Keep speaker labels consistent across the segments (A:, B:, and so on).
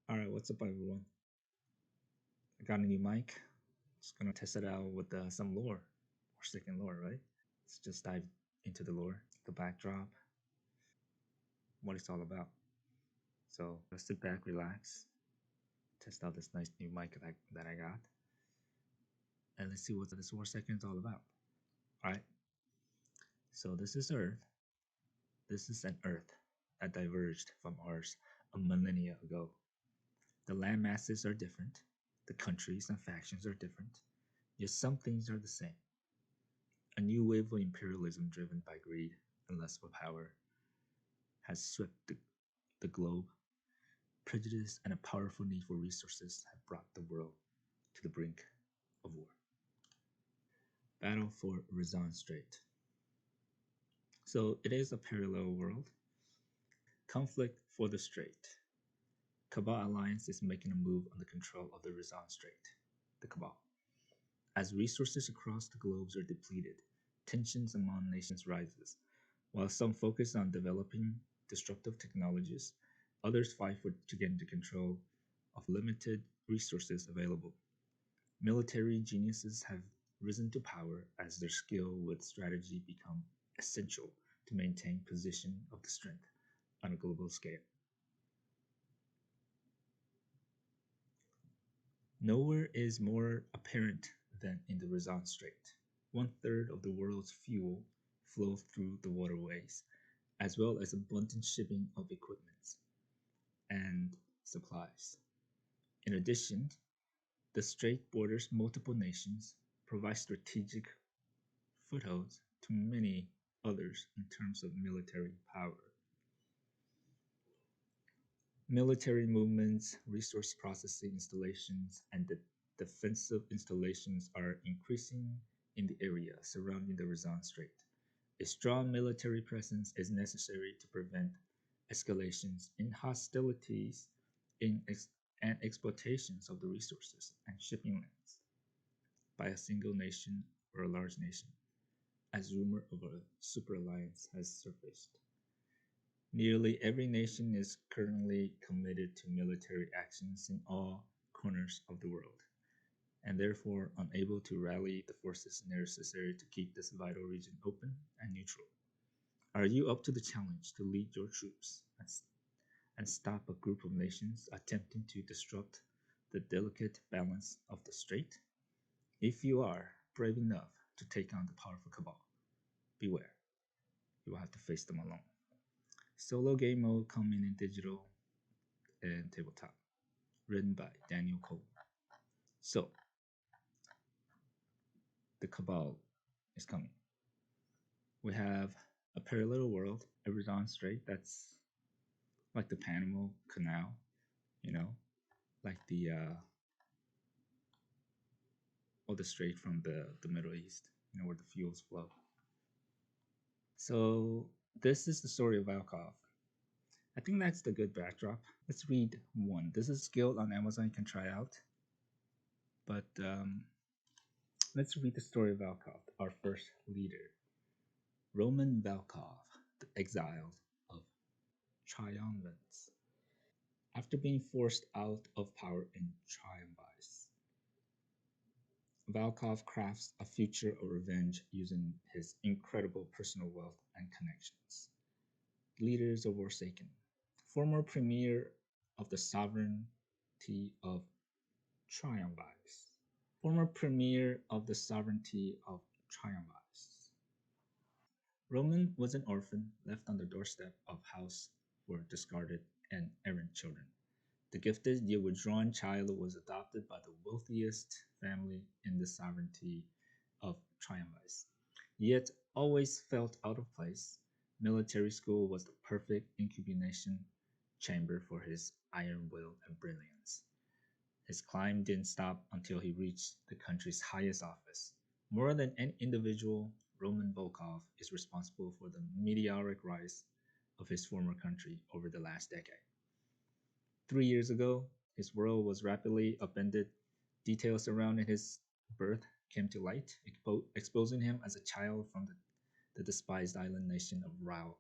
A: Alright, what's up everyone? I got a new mic. Just gonna test it out with some lore. Warsaken lore, right? Let's just dive into the lore, the backdrop, what it's all about. So let's sit back, relax, test out this nice new mic that I got, and let's see what this Warsaken is all about. Alright, so this is Earth. This is an Earth that diverged from ours a millennia ago. The land masses are different, the countries and factions are different, yet some things are the same. A new wave of imperialism driven by greed and lust for power has swept the globe. Prejudice and a powerful need for resources have brought the world to the brink of war. Battle for Razan Strait. So it is a parallel world. Conflict for the Strait. Cabal Alliance is making a move on the control of the Razan Strait. The Cabal. As resources across the globes are depleted, tensions among nations rises. While some focus on developing disruptive technologies, others fight to gain the control of limited resources available. Military geniuses have risen to power as their skill with strategy become essential to maintain position of the strength on a global scale. Nowhere is more apparent than in the Razan Strait. One third of the world's fuel flows through the waterways, as well as abundant shipping of equipment and supplies. In addition, the strait borders multiple nations, provides strategic footholds to many others in terms of military power. Military movements, resource processing installations, and the defensive installations are increasing in the area surrounding the Razan Strait. A strong military presence is necessary to prevent escalations in hostilities and exploitations of the resources and shipping lanes by a single nation or a large nation, as rumor of a super alliance has surfaced. Nearly every nation is currently committed to military actions in all corners of the world, and therefore unable to rally the forces necessary to keep this vital region open and neutral. Are you up to the challenge to lead your troops and stop a group of nations attempting to disrupt the delicate balance of the strait? If you are brave enough to take on the powerful cabal, beware, you will have to face them alone. Solo game mode coming in digital and tabletop, written by Daniel Cole. So, the cabal is coming. We have a parallel world, a Razan Strait that's like the Panama Canal, you know, like the or the strait from the Middle East, where the fuels flow. So this is the story of Volkov. I think that's the good backdrop. Let's read one. This is Guild on Amazon. You can try out. But let's read the story of Volkov, our first leader. Roman Volkov, the exiled of triumvirate. After being forced out of power in triumvirs, Volkov crafts a future of revenge using his incredible personal wealth and connections. Leaders of Warsaken, former premier of the sovereignty of Triumvirs. Former premier of the sovereignty of Triumvirs. Roman was an orphan left on the doorstep of house for discarded and errant children. The gifted yet withdrawn child was adopted by the wealthiest family in the sovereignty of Triumvirs, yet always felt out of place. Military school was the perfect incubation chamber for his iron will and brilliance. His climb didn't stop until he reached the country's highest office. More than any individual, Roman Volkov is responsible for the meteoric rise of his former country over the last decade. 3 years ago, his world was rapidly upended. Details surrounding his birth came to light, exposing him as a child from the despised island nation of Rao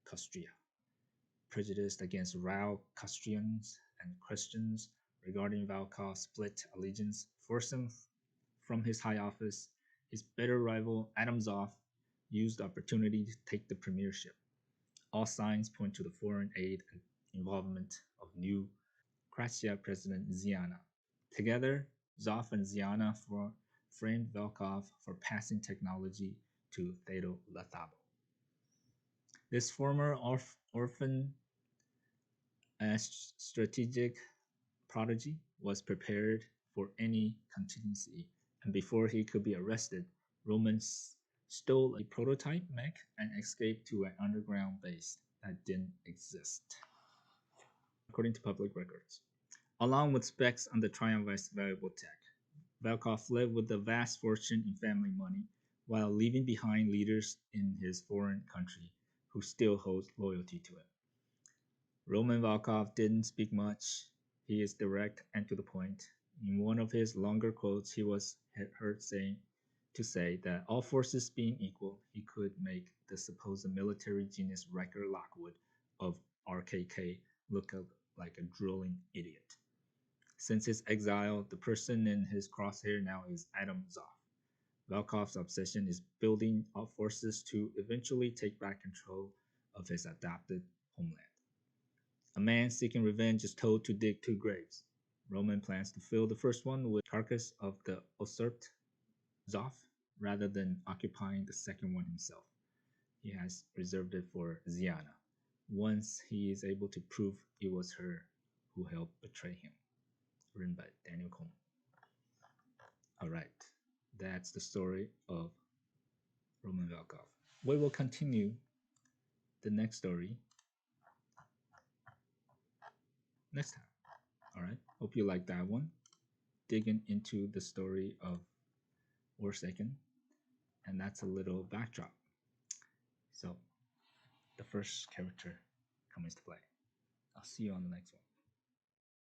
A: Castria. Prejudiced against Rao Castrians and questions regarding Volkov's split allegiance forced him from his high office. His bitter rival Adamzov used the opportunity to take the premiership. All signs point to the foreign aid and involvement of new Croatia President Ziana. Together, Zov and Ziana framed Volkov for passing technology to Theodor Lathabo. This former orphan strategic prodigy was prepared for any contingency, and before he could be arrested, Romans stole a prototype mech and escaped to an underground base that didn't exist, according to public records. Along with specs on the Triumvir's valuable tech, Volkov fled with a vast fortune in family money while leaving behind leaders in his foreign country who still hold loyalty to him. Roman Volkov didn't speak much. He is direct and to the point. In one of his longer quotes, he was heard say that all forces being equal, he could make the supposed military genius Riker Lockwood of RKK look like a drooling idiot. Since his exile, the person in his crosshair now is Adam Zoff. Volkov's obsession is building up forces to eventually take back control of his adopted homeland. A man seeking revenge is told to dig two graves. Roman plans to fill the first one with the carcass of the usurped Zoff rather than occupying the second one himself. He has reserved it for Ziana, once he is able to prove it was her who helped betray him. Written by Daniel Coleman. Alright, that's the story of Roman Volkov. We will continue the next story next time. Alright, hope you like that one. Digging into the story of Warsaken, and that's a little backdrop. So, the first character comes to play. I'll see you on the next one.